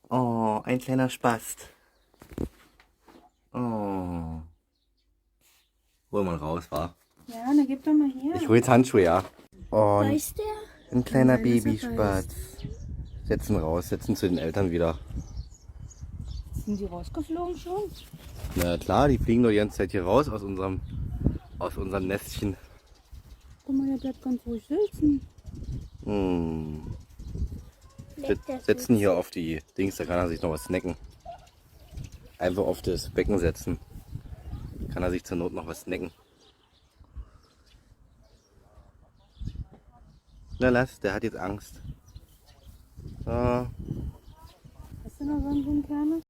Oh, ein kleiner Spast. Oh. Hol mal raus, wa? Ja, dann gib doch mal her. Ich hol jetzt Handschuhe, ja. Und Beißt der? ein kleiner Nein, dass er Babyspatz. Setzen raus, setzen zu den Eltern wieder. Sind die rausgeflogen schon? Na klar, die fliegen doch die ganze Zeit hier raus aus unserem Nestchen. Guck mal, der bleibt ganz ruhig sitzen. Hm. Leckt der Setzen so? hier auf die Dings, da kann er sich noch was snacken. Einfach auf das Becken setzen. Kann er sich zur Not noch was snacken. Na lass, der hat jetzt Angst. So. Hast du noch so einen guten Kerne?